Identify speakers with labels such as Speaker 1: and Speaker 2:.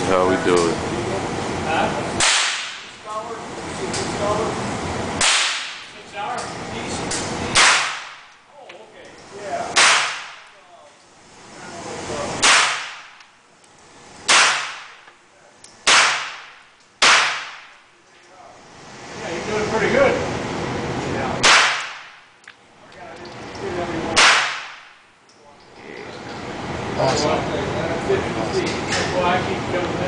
Speaker 1: is how we do it.
Speaker 2: Doing pretty good.
Speaker 3: Awesome.
Speaker 2: Well, I keep going back.